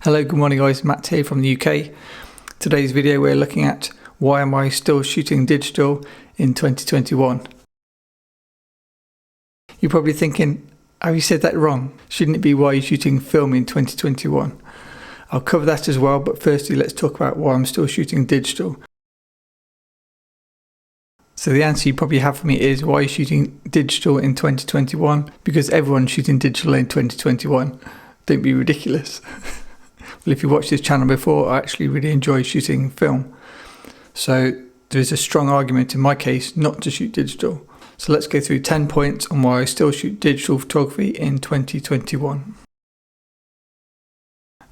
Hello, good morning guys, Matt here from the UK. Today's video we're looking at why am I still shooting digital in 2021. You're probably thinking, have you said that wrong? Shouldn't it be why you're shooting film in 2021? I'll cover that as well, but firstly let's talk about why I'm still shooting digital. So the answer you probably have for me is why you're shooting digital in 2021, because everyone's shooting digital in 2021. Don't be ridiculous. Well, if you watched this channel before, I actually really enjoy shooting film. So there is a strong argument in my case not to shoot digital. So let's go through 10 points on why I still shoot digital photography in 2021.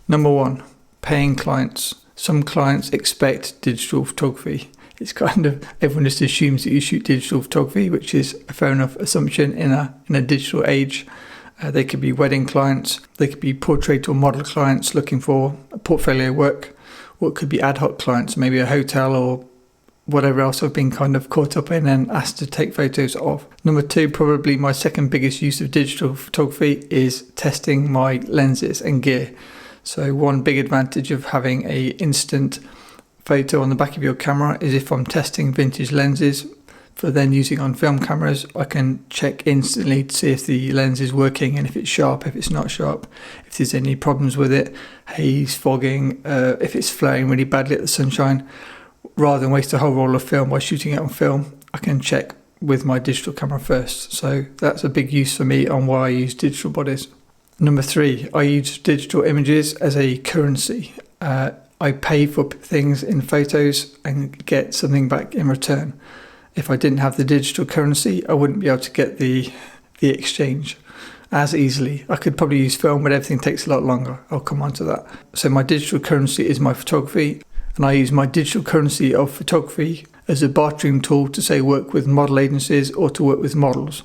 Number 1, paying clients. Some clients expect digital photography. It's kind of, everyone just assumes that you shoot digital photography, which is a fair enough assumption in a digital age. They could be wedding clients, they could be portrait or model clients looking for portfolio work, or it could be ad hoc clients, maybe a hotel or whatever else I've been kind of caught up in and asked to take photos of. Number 2, probably my second biggest use of digital photography is testing my lenses and gear. So one big advantage of having a instant photo on the back of your camera is if I'm testing vintage lenses for then using on film cameras, I can check instantly to see if the lens is working and if it's sharp, if it's not sharp, if there's any problems with it, haze, fogging, if it's flaring really badly at the sunshine. Rather than waste a whole roll of film by shooting it on film, I can check with my digital camera first. So that's a big use for me on why I use digital bodies. Number 3, I use digital images as a currency. I pay for things in photos and get something back in return. If I didn't have the digital currency, I wouldn't be able to get the exchange as easily. I could probably use film, but everything takes a lot longer. I'll come on to that. So my digital currency is my photography, and I use my digital currency of photography as a bartering tool to say work with model agencies or to work with models.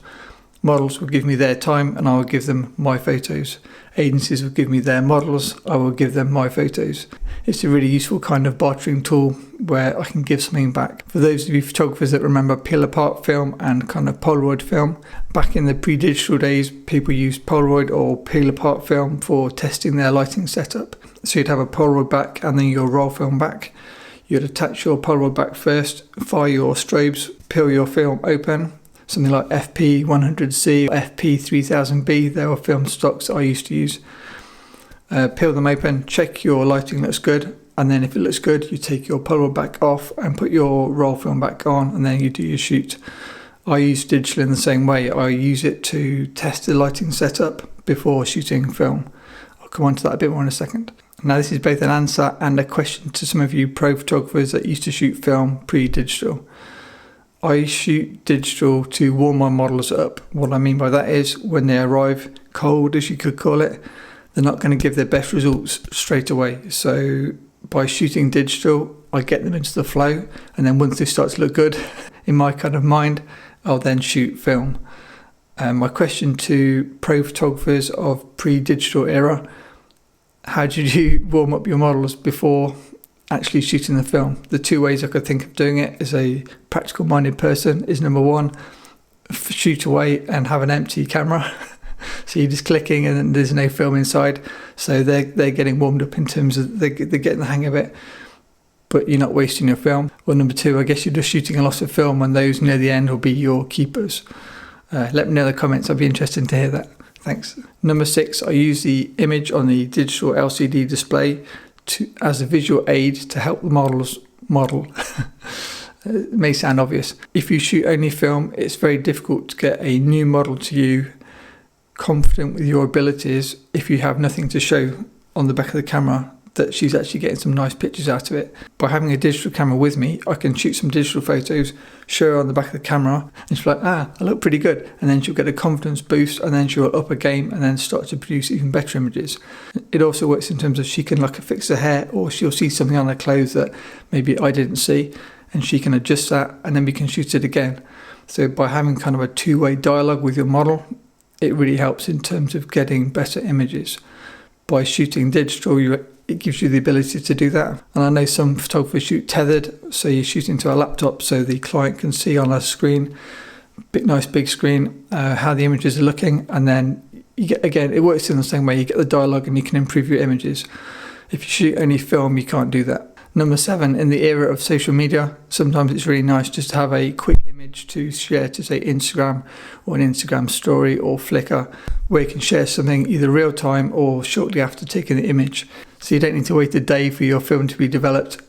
Models will give me their time and I will give them my photos. Agencies will give me their models, I will give them my photos. It's a really useful kind of bartering tool where I can give something back. For those of you photographers that remember peel apart film and kind of Polaroid film, back in the pre-digital days people used Polaroid or peel apart film for testing their lighting setup. So you'd have a Polaroid back and then your roll film back. You'd attach your Polaroid back first, fire your strobes, peel your film open. Something like FP100C or FP3000B, they were film stocks that I used to use. Peel them open, check your lighting looks good, and then if it looks good, you take your Polaroid back off and put your roll film back on, and then you do your shoot. I use digital in the same way. I use it to test the lighting setup before shooting film. I'll come on to that a bit more in a second. Now this is both an answer and a question to some of you pro photographers that used to shoot film pre-digital. I shoot digital to warm my models up. What I mean by that is when they arrive cold, as you could call it, they're not going to give their best results straight away. So by shooting digital, I get them into the flow, and then once they start to look good in my kind of mind, I'll then shoot film. My question to pro photographers of pre-digital era: how did you warm up your models before actually shooting the film? The 2 ways I could think of doing it as a practical minded person is number 1, shoot away and have an empty camera. So you're just clicking and then there's no film inside. So they're getting warmed up in terms of they're getting the hang of it, but you're not wasting your film. Or number 2, I guess you're just shooting a lot of film and those near the end will be your keepers. Let me know in the comments, I'd be interested to hear that. Thanks. Number 6, I use the image on the digital LCD display as a visual aid to help the model. It may sound obvious. If you shoot only film, it's very difficult to get a new model to you confident with your abilities if you have nothing to show on the back of the camera that she's actually getting some nice pictures out of it. By having a digital camera with me, I can shoot some digital photos, show her on the back of the camera, and she's like, I look pretty good. And then she'll get a confidence boost, and then she'll up her game and then start to produce even better images. It also works in terms of she can fix her hair, or she'll see something on her clothes that maybe I didn't see, and she can adjust that, and then we can shoot it again. So by having kind of a 2-way dialogue with your model, it really helps in terms of getting better images. By shooting digital, it gives you the ability to do that. And I know some photographers shoot tethered, so you shoot into a laptop so the client can see on a screen, nice big screen, how the images are looking, and then you get, again, it works in the same way. You get the dialogue and you can improve your images. If you shoot only film, you can't do that. Number 7, in the era of social media, sometimes it's really nice just to have a quick image to share to, say, Instagram or an Instagram story or Flickr, where you can share something either real time or shortly after taking the image. So you don't need to wait a day for your film to be developed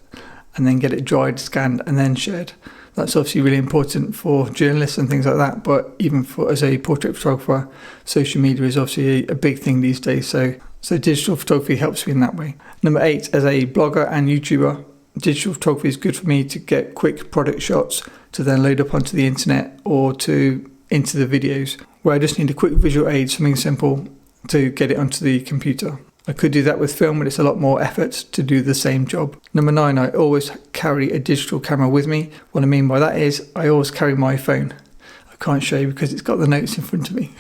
and then get it dried, scanned and then shared. That's obviously really important for journalists and things like that, but even for as a portrait photographer, social media is obviously a big thing these days, so digital photography helps me in that way. Number 8, as a blogger and YouTuber, digital photography is good for me to get quick product shots to then load up onto the internet or into the videos, where I just need a quick visual aid, something simple to get it onto the computer. I could do that with film, but it's a lot more effort to do the same job. Number 9, I always carry a digital camera with me. What I mean by that is I always carry my phone. I can't show you because it's got the notes in front of me.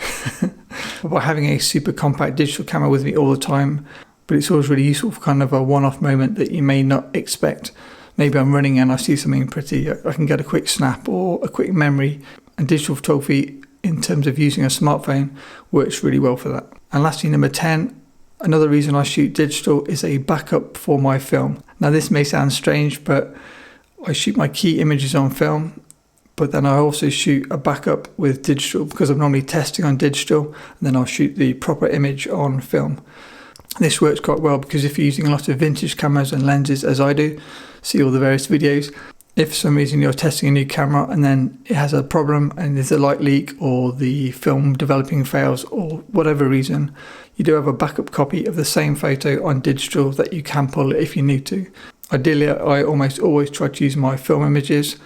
But by having a super compact digital camera with me all the time, but it's always really useful for kind of a one-off moment that you may not expect. Maybe I'm running and I see something pretty, I can get a quick snap or a quick memory. And digital photography, in terms of using a smartphone, works really well for that. And lastly, number 10, another reason I shoot digital is a backup for my film. Now this may sound strange, but I shoot my key images on film, but then I also shoot a backup with digital because I'm normally testing on digital, and then I'll shoot the proper image on film. This works quite well because if you're using a lot of vintage cameras and lenses, as I do, see all the various videos, if for some reason you're testing a new camera and then it has a problem and there's a light leak or the film developing fails or whatever reason, you do have a backup copy of the same photo on digital that you can pull if you need to. Ideally, I almost always try to use my film images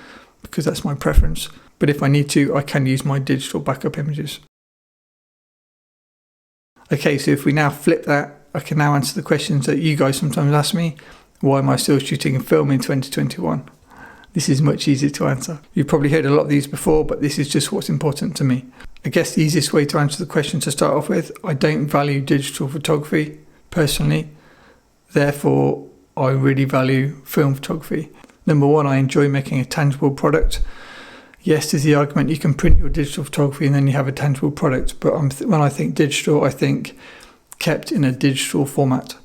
because that's my preference, but if I need to, I can use my digital backup images. Okay, so if we now flip that, I can now answer the questions that you guys sometimes ask me. Why am I still shooting film in 2021? This is much easier to answer. You've probably heard a lot of these before, but this is just what's important to me. I guess the easiest way to answer the question to start off with, I don't value digital photography personally. Therefore, I really value film photography. Number 1, I enjoy making a tangible product. Yes, there's the argument you can print your digital photography and then you have a tangible product, but when I think digital, I think kept in a digital format.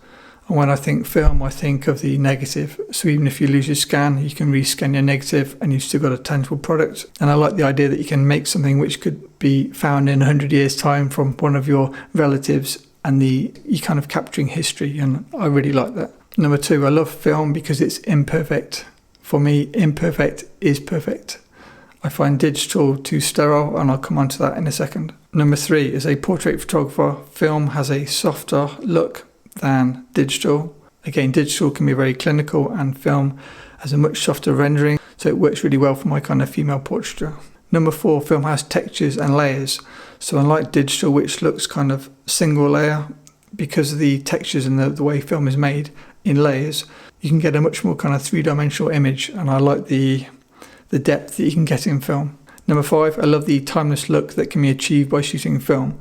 And when I think film, I think of the negative. So even if you lose your scan, you can rescan your negative and you've still got a tangible product. And I like the idea that you can make something which could be found in 100 years' time from one of your relatives, and you're kind of capturing history, and I really like that. Number 2, I love film because it's imperfect. For me, imperfect is perfect. I find digital too sterile, and I'll come on to that in a second. Number 3, as a portrait photographer, film has a softer look than digital. Again, digital can be very clinical and film has a much softer rendering, so it works really well for my kind of female portraiture. Number 4, film has textures and layers. So unlike digital, which looks kind of single layer, because of the textures and the way film is made in layers, you can get a much more kind of three-dimensional image, and I like the depth that you can get in film. Number 5, I love the timeless look that can be achieved by shooting film.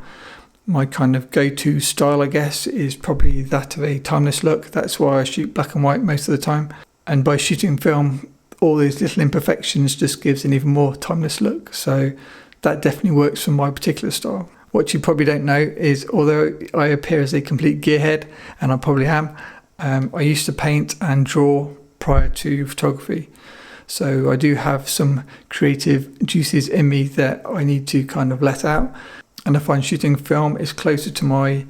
My kind of go-to style, I guess, is probably that of a timeless look. That's why I shoot black and white most of the time. And by shooting film, all these little imperfections just gives an even more timeless look. So that definitely works for my particular style. What you probably don't know is, although I appear as a complete gearhead, and I probably am, I used to paint and draw prior to photography. So I do have some creative juices in me that I need to kind of let out. And I find shooting film is closer to my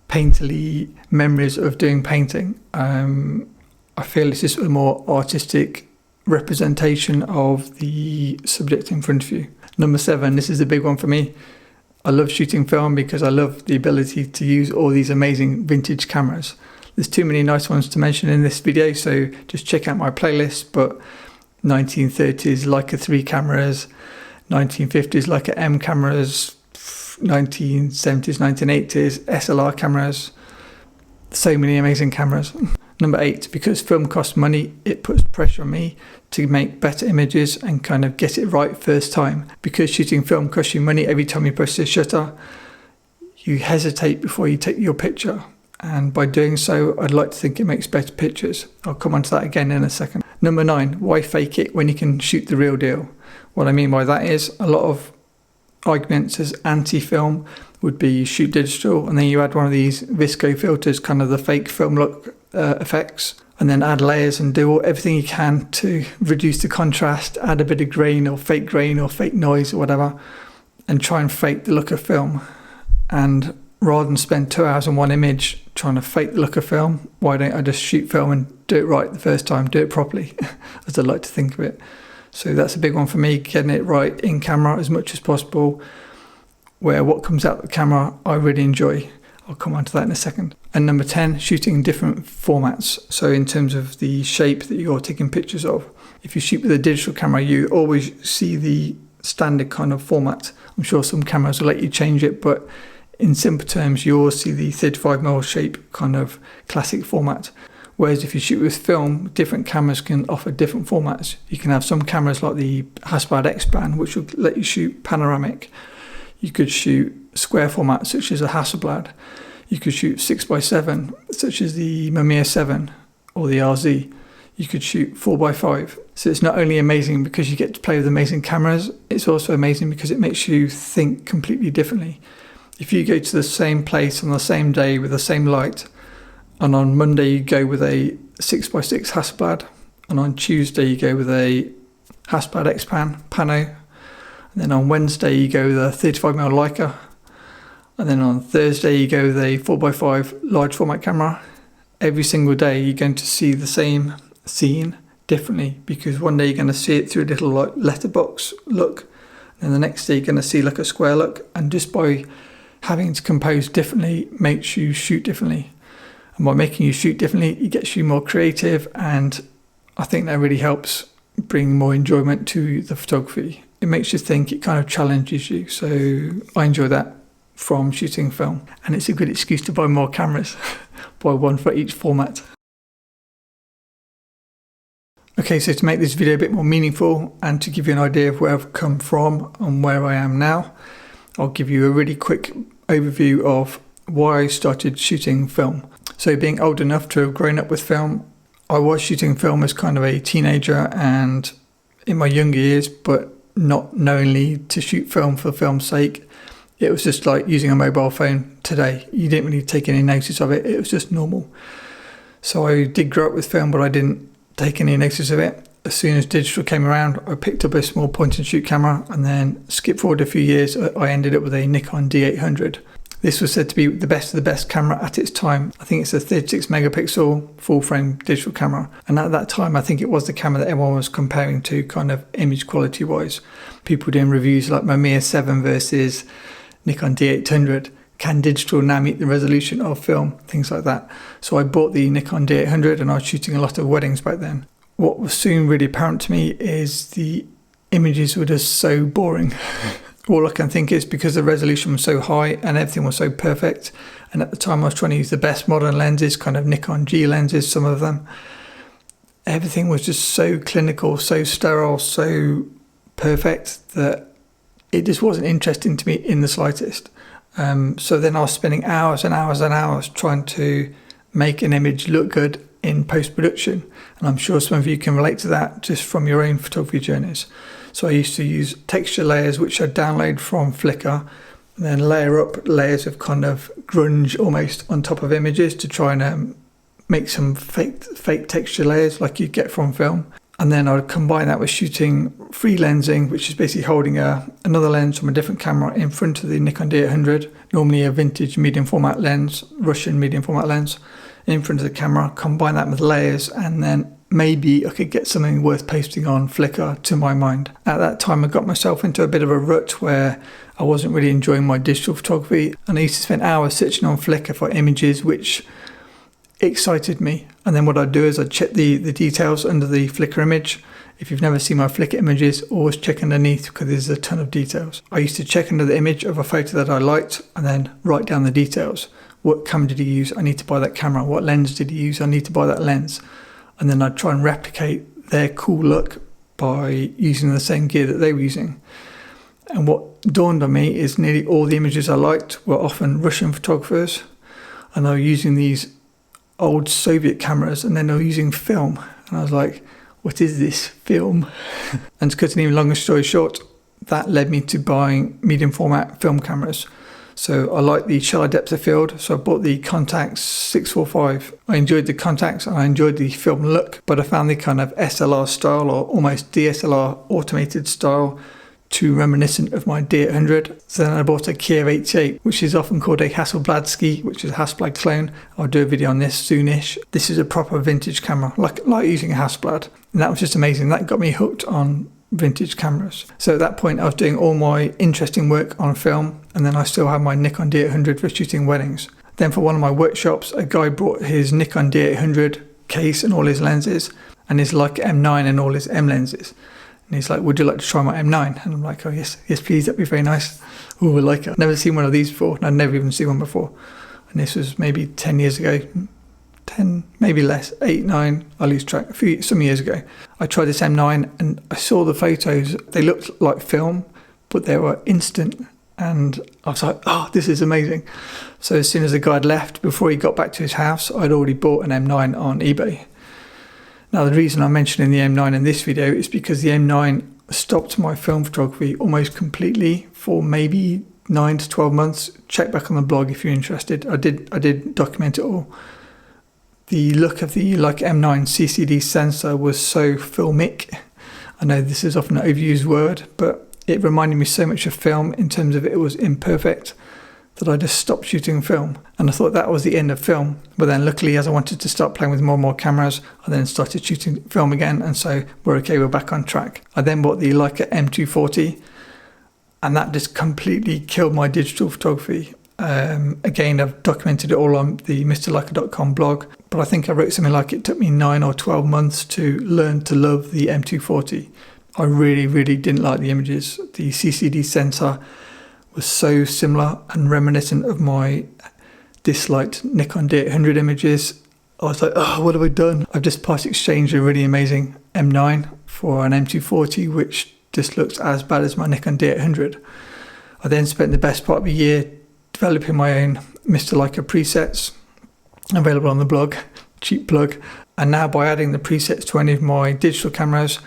painterly memories of doing painting. I feel it's just a more artistic representation of the subject in front of you. Number 7, this is a big one for me. I love shooting film because I love the ability to use all these amazing vintage cameras. There's too many nice ones to mention in this video, so just check out my playlist. But 1930s Leica 3 cameras, 1950s Leica M cameras, 1970s, 1980s SLR cameras, so many amazing cameras. Number 8, because film costs money, it puts pressure on me to make better images and kind of get it right first time. Because shooting film costs you money every time you press the shutter, you hesitate before you take your picture. And by doing so, I'd like to think it makes better pictures. I'll come on to that again in a second. Number 9, why fake it when you can shoot the real deal? What I mean by that is a lot of arguments as anti-film would be you shoot digital and then you add one of these visco filters, kind of the fake film look, effects, and then add layers and do everything you can to reduce the contrast, add a bit of grain or fake noise or whatever, and try and fake the look of film. And rather than spend 2 hours on one image trying to fake the look of film, why don't I just shoot film and do it right the first time, do it properly, as I like to think of it. So that's a big one for me, getting it right in camera as much as possible, where what comes out of the camera I really enjoy. I'll come on to that in a second. And number 10, shooting in different formats. So in terms of the shape that you're taking pictures of, if you shoot with a digital camera, you always see the standard kind of format. I'm sure some cameras will let you change it, but in simple terms, you always see the 35mm shape kind of classic format. Whereas if you shoot with film, different cameras can offer different formats. You can have some cameras like the Hasselblad X-Band, which will let you shoot panoramic. You could shoot square format, such as a Hasselblad. You could shoot 6x7, such as the Mamiya 7 or the RZ. You could shoot 4x5. So it's not only amazing because you get to play with amazing cameras, it's also amazing because it makes you think completely differently. If you go to the same place on the same day with the same light, and on Monday you go with a 6x6 Hasselblad, and on Tuesday you go with a Hasselblad X-Pan Pano, and then on Wednesday you go with a 35mm Leica, and then on Thursday you go with a 4x5 large format camera. Every single day you're going to see the same scene differently, because one day you're going to see it through a little like letterbox look, and the next day you're going to see like a square look, and just by having to compose differently makes you shoot differently. And by making you shoot differently, it gets you more creative, and I think that really helps bring more enjoyment to the photography. It makes you think, it kind of challenges you. So I enjoy that from shooting film, and it's a good excuse to buy more cameras, buy one for each format. Okay, so to make this video a bit more meaningful and to give you an idea of where I've come from and where I am now, I'll give you a really quick overview of why I started shooting film. So being old enough to have grown up with film, I was shooting film as kind of a teenager and in my younger years, but not knowingly to shoot film for film's sake. It was just like using a mobile phone today. You didn't really take any notice of it. It was just normal. So I did grow up with film, but I didn't take any notice of it. As soon as digital came around, I picked up a small point and shoot camera, and then skip forward a few years, I ended up with a Nikon D800. This was said to be the best of the best camera at its time. I think it's a 36 megapixel full frame digital camera. And at that time, I think it was the camera that everyone was comparing to kind of image quality wise. People doing reviews like Mamiya 7 versus Nikon D800. Can digital now meet the resolution of film? Things like that. So I bought the Nikon D800 and I was shooting a lot of weddings back then. What was soon really apparent to me is the images were just so boring. All I can think is because the resolution was so high and everything was so perfect, and at the time I was trying to use the best modern lenses, kind of Nikon G lenses, some of them, everything was just so clinical, so sterile, so perfect that it just wasn't interesting to me in the slightest. So then I was spending hours and hours and hours trying to make an image look good in post-production, and I'm sure some of you can relate to that just from your own photography journeys. So I used to use texture layers which I'd download from Flickr, and then layer up layers of kind of grunge almost on top of images to try and make some fake texture layers like you get from film. And then I would combine that with shooting free lensing, which is basically holding another lens from a different camera in front of the Nikon D800, normally a vintage medium format lens, Russian medium format lens, in front of the camera, combine that with layers, and then maybe I could get something worth posting on Flickr to my mind. At that time I got myself into a bit of a rut where I wasn't really enjoying my digital photography, and I used to spend hours searching on Flickr for images which excited me, and then what I'd do is I'd check the details under the Flickr image. If you've never seen my Flickr images, always check underneath because there's a ton of details. I used to check under the image of a photo that I liked and then write down the details. What camera did he use? I need to buy that camera. What lens did he use? I need to buy that lens. And then I'd try and replicate their cool look by using the same gear that they were using. And what dawned on me is nearly all the images I liked were often Russian photographers, and they were using these old Soviet cameras, and then they were using film. And I was like, what is this film? And to cut an even longer story short, that led me to buying medium format film cameras. So I like the shallow depth of field, so I bought the Contax 645. I enjoyed the Contax and I enjoyed the film look, but I found the kind of SLR style or almost DSLR automated style too reminiscent of my D800. So then I bought a Kiev 88, which is often called a Hasselbladski, which is a Hasselblad clone. I'll do a video on this soonish. This is a proper vintage camera, like using a Hasselblad. And that was just amazing. That got me hooked on vintage cameras. So at that point I was doing all my interesting work on film, and then I still had my Nikon D800 for shooting weddings. Then for one of my workshops, a guy brought his Nikon D800 case and all his lenses, and his Leica M9 and all his M lenses. And he's like, would you like to try my M9? And I'm like, oh yes please, that'd be very nice. Oh, a Leica. Never seen one of these before, and I'd never even seen one before. And this was maybe 10 years ago. 10, maybe less, 8, 9, I lose track, some years ago. I tried this M9 and I saw the photos. They looked like film, but they were instant. And I was like, oh, this is amazing. So as soon as the guy had left, before he got back to his house, I'd already bought an M9 on eBay. Now, the reason I'm mentioning the M9 in this video is because the M9 stopped my film photography almost completely for maybe 9 to 12 months. Check back on the blog if you're interested. I did document it all. The look of the Leica M9 CCD sensor was so filmic. I know this is often an overused word, but it reminded me so much of film in terms of it was imperfect that I just stopped shooting film. And I thought that was the end of film. But then luckily, as I wanted to start playing with more and more cameras, I then started shooting film again. And so we're back on track. I then bought the Leica M240, and that just completely killed my digital photography. Again, I've documented it all on the mrleica.com blog, but I think I wrote something like it took me 9 or 12 months to learn to love the M240. I really didn't like the images. The CCD sensor was so similar and reminiscent of my disliked Nikon D800 images. I was like, oh, what have I done? I've just part exchanged a really amazing M9 for an M240, which just looks as bad as my Nikon D800. I then spent the best part of a year developing my own Mr. Leica presets, available on the blog, cheap plug. And now by adding the presets to any of my digital cameras,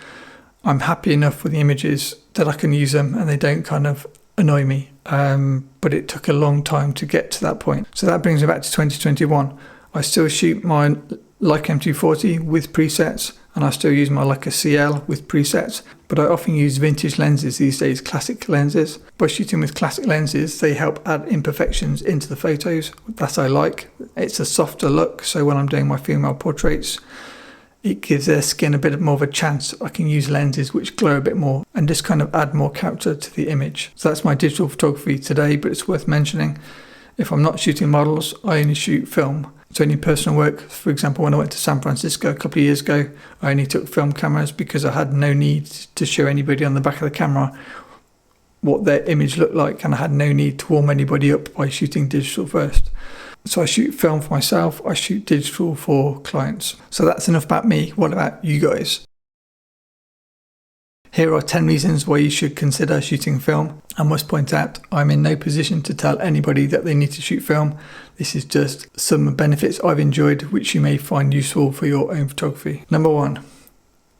I'm happy enough with the images that I can use them and they don't kind of annoy me. But it took a long time to get to that point. So that brings me back to 2021. I still shoot my Leica M240 with presets, and I still use my Leica CL with presets, but I often use vintage lenses these days, classic lenses. By shooting with classic lenses, they help add imperfections into the photos. That I like. It's a softer look, so when I'm doing my female portraits, it gives their skin a bit more of a chance. I can use lenses which glow a bit more and just kind of add more character to the image. So that's my digital photography today, but it's worth mentioning. If I'm not shooting models, I only shoot film. So any personal work, for example, when I went to San Francisco a couple of years ago, I only took film cameras because I had no need to show anybody on the back of the camera what their image looked like, and I had no need to warm anybody up by shooting digital first. So I shoot film for myself, I shoot digital for clients. So that's enough about me. What about you guys? Here are 10 reasons why you should consider shooting film. I must point out, I'm in no position to tell anybody that they need to shoot film. This is just some benefits I've enjoyed which you may find useful for your own photography. Number 1,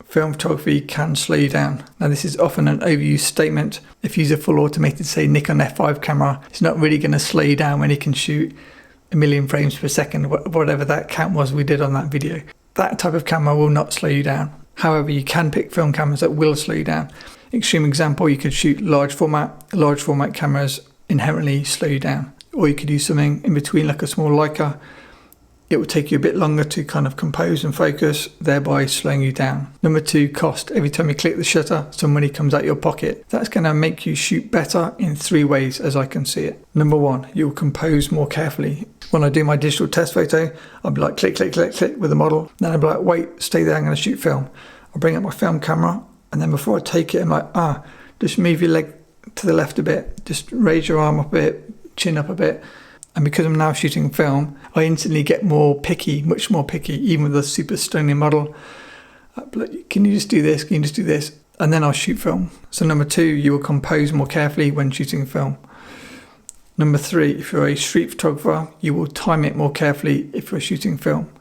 film photography can slow you down. Now this is often an overused statement. If you use a full automated, say Nikon F5 camera, it's not really going to slow you down when you can shoot 1 million frames per second, whatever that count was we did on that video. That type of camera will not slow you down. However, you can pick film cameras that will slow you down. Extreme example, you could shoot large format. Large format cameras inherently slow you down. Or you could use something in between like a small Leica. It will take you a bit longer to kind of compose and focus, thereby slowing you down. Number 2, cost. Every time you click the shutter, some money comes out your pocket. That's going to make you shoot better in 3 ways as I can see it. Number 1, you'll compose more carefully. When I do my digital test photo, I'll be like click, click, click, click with the model. Then I'll be like, wait, stay there, I'm going to shoot film. I'll bring up my film camera, and then before I take it, I'm like, just move your leg to the left a bit, just raise your arm up a bit, chin up a bit. And because I'm now shooting film, I instantly get more picky, much more picky, even with a super stunning model. Like, can you just do this? Can you just do this? And then I'll shoot film. So number 2, you will compose more carefully when shooting film. Number 3, if you're a street photographer, you will time it more carefully if you're shooting film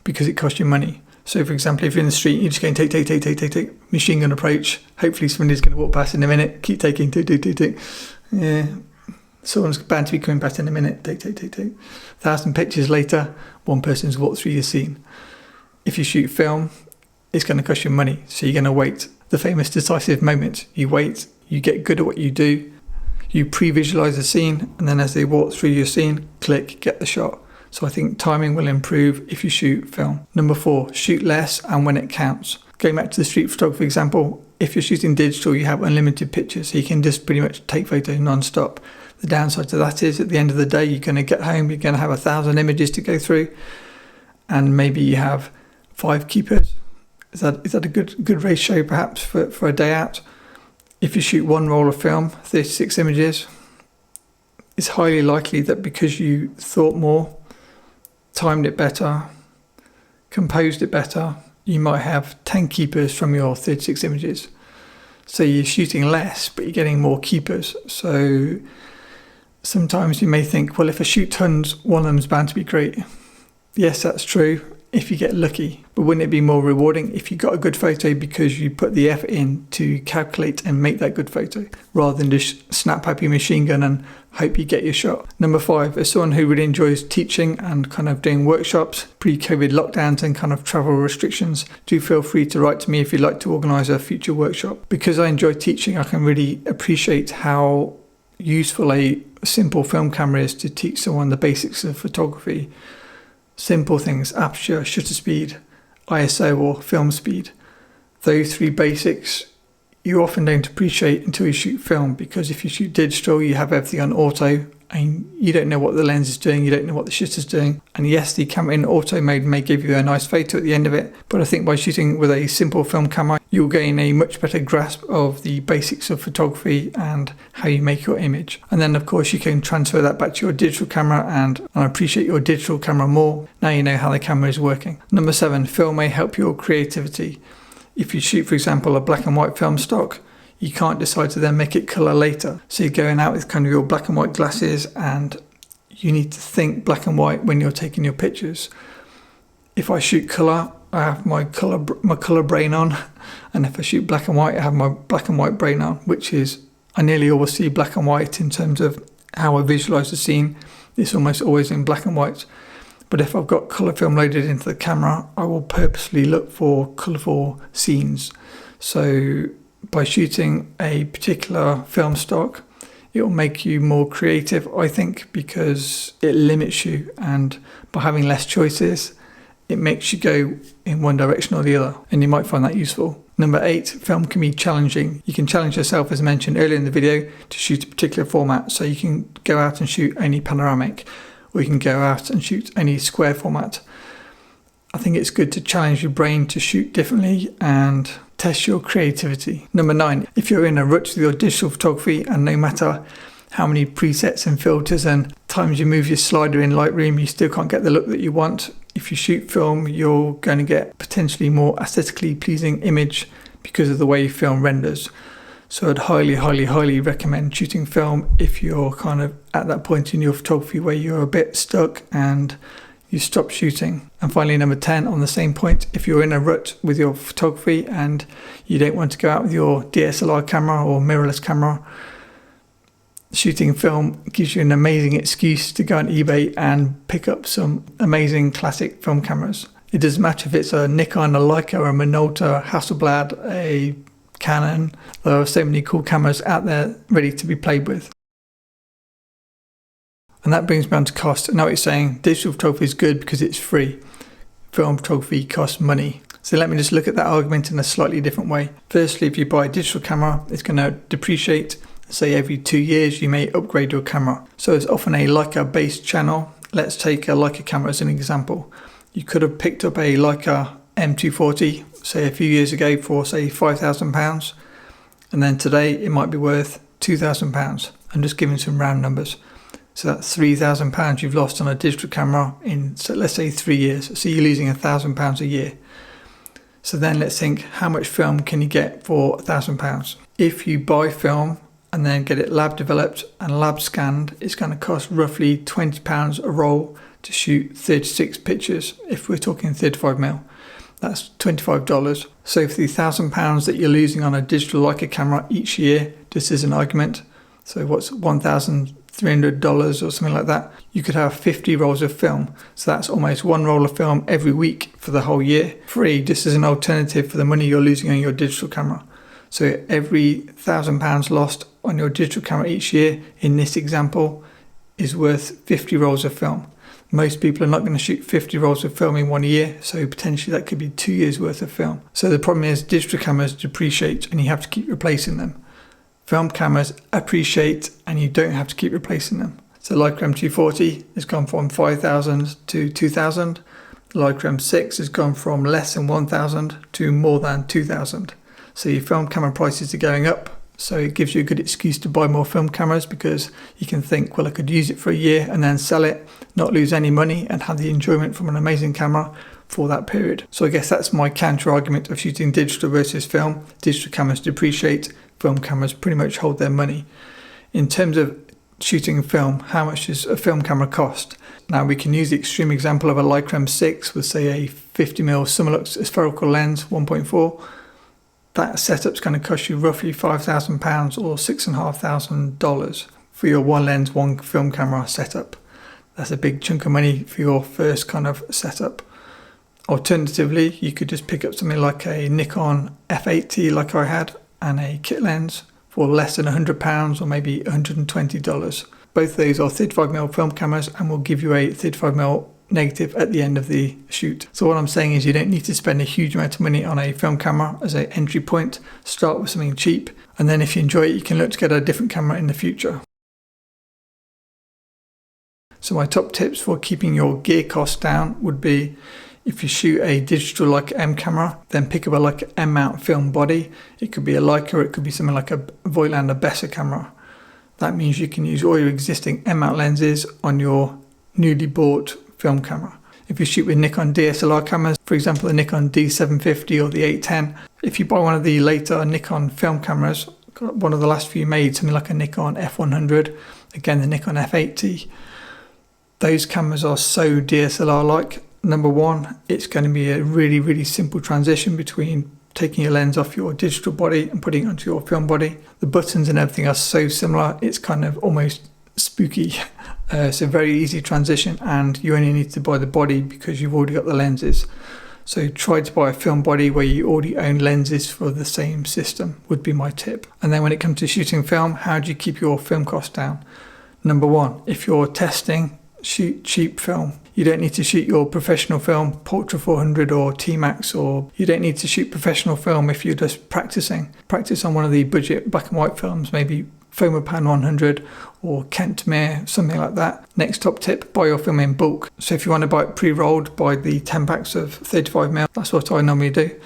because it costs you money. So for example, if you're in the street, you're just going take, machine gun approach. Hopefully somebody's going to walk past in a minute. Keep taking, take. Yeah, someone's bound to be coming back in a minute, take. 1,000 pictures later, one person's walked through your scene. If you shoot film, it's going to cost you money, so you're going to wait. The famous decisive moment. You wait, you get good at what you do, you pre-visualize the scene, and then as they walk through your scene, click, get the shot. So I think timing will improve if you shoot film. Number 4, shoot less and when it counts. Going back to the street photography example, if you're shooting digital, you have unlimited pictures, so you can just pretty much take photos non-stop. The downside to that is at the end of the day, you're going to get home, you're going to have 1,000 images to go through, and maybe you have 5 keepers. Is that a good ratio perhaps for a day out? If you shoot one roll of film, 36 images, it's highly likely that because you thought more, timed it better, composed it better, you might have 10 keepers from your 36 images. So you're shooting less, but you're getting more keepers. So sometimes you may think, well, if I shoot tons, one of them's bound to be great. Yes, that's true if you get lucky. But wouldn't it be more rewarding if you got a good photo because you put the effort in to calculate and make that good photo, rather than just snap up your machine gun and hope you get your shot? Number 5, as someone who really enjoys teaching and kind of doing workshops, pre-COVID lockdowns and kind of travel restrictions, do feel free to write to me if you'd like to organise a future workshop. Because I enjoy teaching, I can really appreciate how useful a simple film camera is to teach someone the basics of photography. Simple things: aperture, shutter speed, ISO or film speed. Those 3 basics you often don't appreciate until you shoot film, because if you shoot digital, you have everything on auto and you don't know what the lens is doing, you don't know what the shutter's doing. And yes, the camera in auto mode may give you a nice photo at the end of it, but I think by shooting with a simple film camera, you'll gain a much better grasp of the basics of photography and how you make your image. And then of course you can transfer that back to your digital camera and appreciate your digital camera more. Now you know how the camera is working. Number 7, film may help your creativity. If you shoot, for example, a black and white film stock, you can't decide to then make it colour later. So you're going out with kind of your black and white glasses and you need to think black and white when you're taking your pictures. If I shoot colour, I have my colour brain on, and if I shoot black and white, I have my black and white brain on, which is, I nearly always see black and white in terms of how I visualise the scene. It's almost always in black and white. But if I've got colour film loaded into the camera, I will purposely look for colourful scenes. So by shooting a particular film stock, it will make you more creative, I think, because it limits you, and by having less choices, it makes you go in one direction or the other, and you might find that useful. Number 8, film can be challenging. You can challenge yourself, as mentioned earlier in the video, to shoot a particular format. So you can go out and shoot any panoramic, or you can go out and shoot any square format. I think it's good to challenge your brain to shoot differently and test your creativity. Number 9, if you're in a rut with your digital photography, and no matter how many presets and filters and times you move your slider in Lightroom, you still can't get the look that you want. If you shoot film, you're going to get potentially more aesthetically pleasing image because of the way film renders. So I'd highly recommend shooting film if you're kind of at that point in your photography where you're a bit stuck and you stop shooting. And finally, number 10, on the same point, if you're in a rut with your photography and you don't want to go out with your DSLR camera or mirrorless camera, shooting film gives you an amazing excuse to go on eBay and pick up some amazing classic film cameras. It doesn't matter if it's a Nikon, a Leica, a Minolta, a Hasselblad, a Canon. There are so many cool cameras out there ready to be played with. And that brings me on to cost. And now it's saying digital photography is good because it's free. Film photography costs money. So let me just look at that argument in a slightly different way. Firstly, if you buy a digital camera, it's going to depreciate. Say every 2 years you may upgrade your camera. So it's often a Leica based channel. Let's take a Leica camera as an example. You could have picked up a Leica M240, say a few years ago, for say £5,000, and then today it might be worth £2,000. I'm just giving some round numbers. So that's £3,000 you've lost on a digital camera in, so let's say 3 years. So you're losing £1,000 a year. So then let's think, how much film can you get for £1,000? If you buy film and then get it lab developed and lab scanned, it's going to cost roughly £20 a roll to shoot 36 pictures. If we're talking 35mm, that's $25. So for the £1,000 that you're losing on a digital Leica camera each year, just as an argument, So what's $1,300 or something like that? You could have 50 rolls of film. So that's almost one roll of film every week for the whole year. Free, just as an alternative for the money you're losing on your digital camera. So every £1,000 lost on your digital camera each year, in this example, is worth 50 rolls of film. Most people are not going to shoot 50 rolls of film in 1 year, so potentially that could be 2 years worth of film. So the problem is digital cameras depreciate and you have to keep replacing them. Film cameras appreciate and you don't have to keep replacing them. So Leica M240 has gone from 5,000 to 2,000. Leica M6 has gone from less than 1,000 to more than 2,000. So your film camera prices are going up. So it gives you a good excuse to buy more film cameras because you can think, well, I could use it for a year and then sell it, not lose any money and have the enjoyment from an amazing camera for that period. So I guess that's my counter argument of shooting digital versus film. Digital cameras depreciate, film cameras pretty much hold their money. In terms of shooting film, how much does a film camera cost? Now we can use the extreme example of a Leica M6 with say a 50mm Summilux spherical lens 1.4. That setup's going to cost you roughly £5,000 or $6,500 for your one lens, one film camera setup. That's a big chunk of money for your first kind of setup. Alternatively, you could just pick up something like a Nikon f8T like I had and a kit lens for less than £100 or maybe $120. Both of those are 35mm film cameras and will give you a 35mm negative at the end of the shoot. So what I'm saying is you don't need to spend a huge amount of money on a film camera as an entry point. Start with something cheap and then if you enjoy it you can look to get a different camera in the future. So my top tips for keeping your gear costs down would be, if you shoot a digital Leica M camera, then pick up a Leica M mount film body. It could be a Leica or it could be something like a Voigtlander Bessa camera. That means you can use all your existing M mount lenses on your newly bought film camera. If you shoot with Nikon DSLR cameras, for example the Nikon D750 or the 810, if you buy one of the later Nikon film cameras, one of the last few made, something like a Nikon F100, again the Nikon F80, those cameras are so DSLR-like. Number one, it's going to be a really simple transition between taking your lens off your digital body and putting it onto your film body. The buttons and everything are so similar, it's kind of almost spooky. It's a very easy transition and you only need to buy the body because you've already got the lenses. So try to buy a film body where you already own lenses for the same system would be my tip. And then when it comes to shooting film, how do you keep your film costs down? Number one, if you're testing, shoot cheap film. You don't need to shoot your professional film, Portra 400 or T-Max, or you don't need to shoot professional film if you're just practicing. Practice on one of the budget black and white films, maybe Fomapan 100 or Kentmere, something like that. Next top tip, buy your film in bulk. So if you want to buy it pre-rolled, buy the 10 packs of 35mm. That's what I normally do.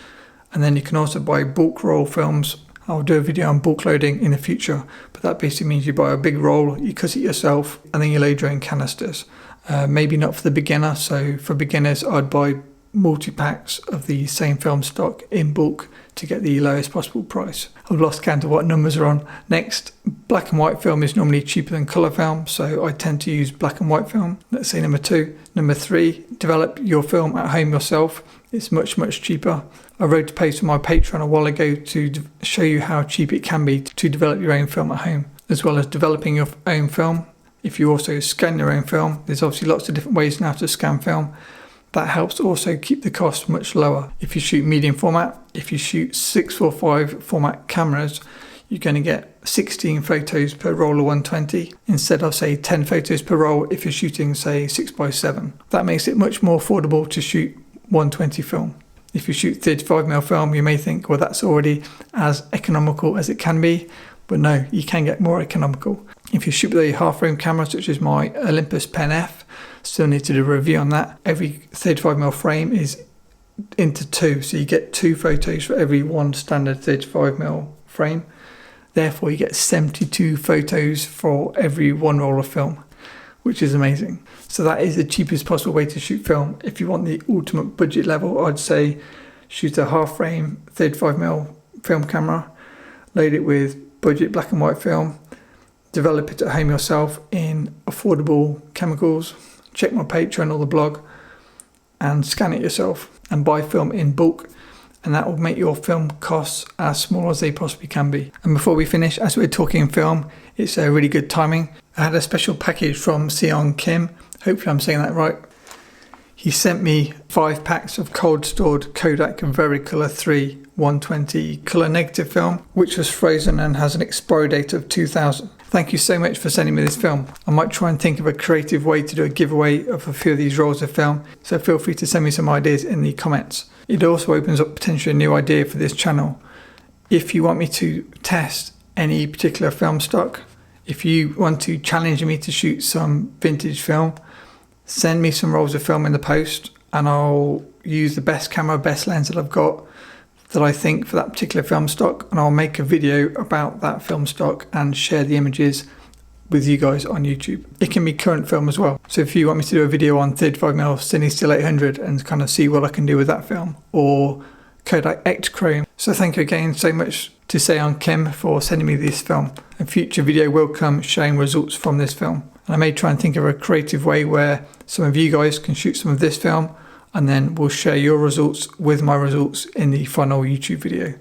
And then you can also buy bulk roll films. I'll do a video on bulk loading in the future, but that basically means you buy a big roll, you cut it yourself, and then you load your own canisters. Maybe not for the beginner, so for beginners I'd buy multi-packs of the same film stock in bulk to get the lowest possible price. I've lost count of what numbers are on. Next, black and white film is normally cheaper than colour film, so I tend to use black and white film. Let's say number two. Number three, develop your film at home yourself. It's much cheaper. I wrote a post on my Patreon a while ago to show you how cheap it can be to develop your own film at home, as well as developing your own film. If you also scan your own film, there's obviously lots of different ways now to scan film. That helps also keep the cost much lower. If you shoot medium format, if you shoot 645 format cameras, you're going to get 16 photos per roll of 120 instead of say 10 photos per roll if you're shooting say 6x7. That makes it much more affordable to shoot 120 film. If you shoot 35mm film, you may think, well, that's already as economical as it can be, but no, you can get more economical. If you shoot with a half frame camera such as my Olympus Pen F, still need to do a review on that. Every 35mm frame is into two, so you get 2 photos for every one standard 35mm frame. Therefore you get 72 photos for every one roll of film, which is amazing. So that is the cheapest possible way to shoot film. If you want the ultimate budget level, I'd say shoot a half frame 35mm film camera, load it with budget black and white film, develop it at home yourself in affordable chemicals, check my Patreon or the blog, and scan it yourself and buy film in bulk. and that will make your film costs as small as they possibly can be. And before we finish, as we're talking film, it's a really good timing. I had a special package from Seon Kim. Hopefully I'm saying that right. He sent me 5 packs of cold stored Kodak Vericolor 3 120 color negative film, which was frozen and has an expiry date of 2000. Thank you so much for sending me this film. I might try and think of a creative way to do a giveaway of a few of these rolls of film, so feel free to send me some ideas in the comments. It also opens up potentially a new idea for this channel. If you want me to test any particular film stock, if you want to challenge me to shoot some vintage film, send me some rolls of film in the post and I'll use the best camera, best lens that I've got that I think for that particular film stock, and I'll make a video about that film stock and share the images with you guys on YouTube. It can be current film as well. So if you want me to do a video on 35mm Cine Still 800 and kind of see what I can do with that film, or Kodak Echtachrome. So thank you again so much to Seon Kim for sending me this film. A future video will come showing results from this film. And I may try and think of a creative way where some of you guys can shoot some of this film, and then we'll share your results with my results in the final YouTube video.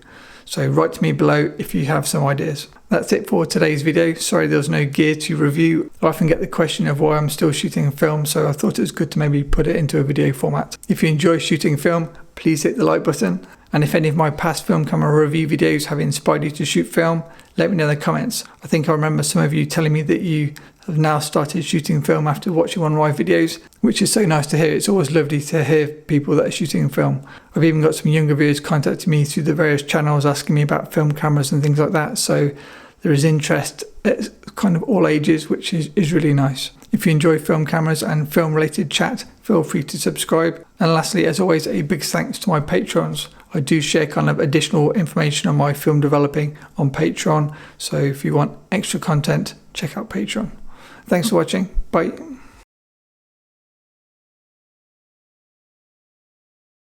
So write to me below if you have some ideas. That's it for today's video. Sorry there was no gear to review. I often get the question of why I'm still shooting film, so I thought it was good to maybe put it into a video format. If you enjoy shooting film, please hit the like button. And if any of my past film camera review videos have inspired you to shoot film, let me know in the comments. I think I remember some of you telling me that you have now started shooting film after watching one of my videos, which is so nice to hear. It's always lovely to hear people that are shooting film. I've even got some younger viewers contacting me through the various channels asking me about film cameras and things like that. So there is interest at kind of all ages, which is really nice. If you enjoy film cameras and film related chat, feel free to subscribe. And lastly, as always, a big thanks to my patrons. I do share kind of additional information on my film developing on Patreon. So if you want extra content, check out Patreon. Thanks for watching. Bye.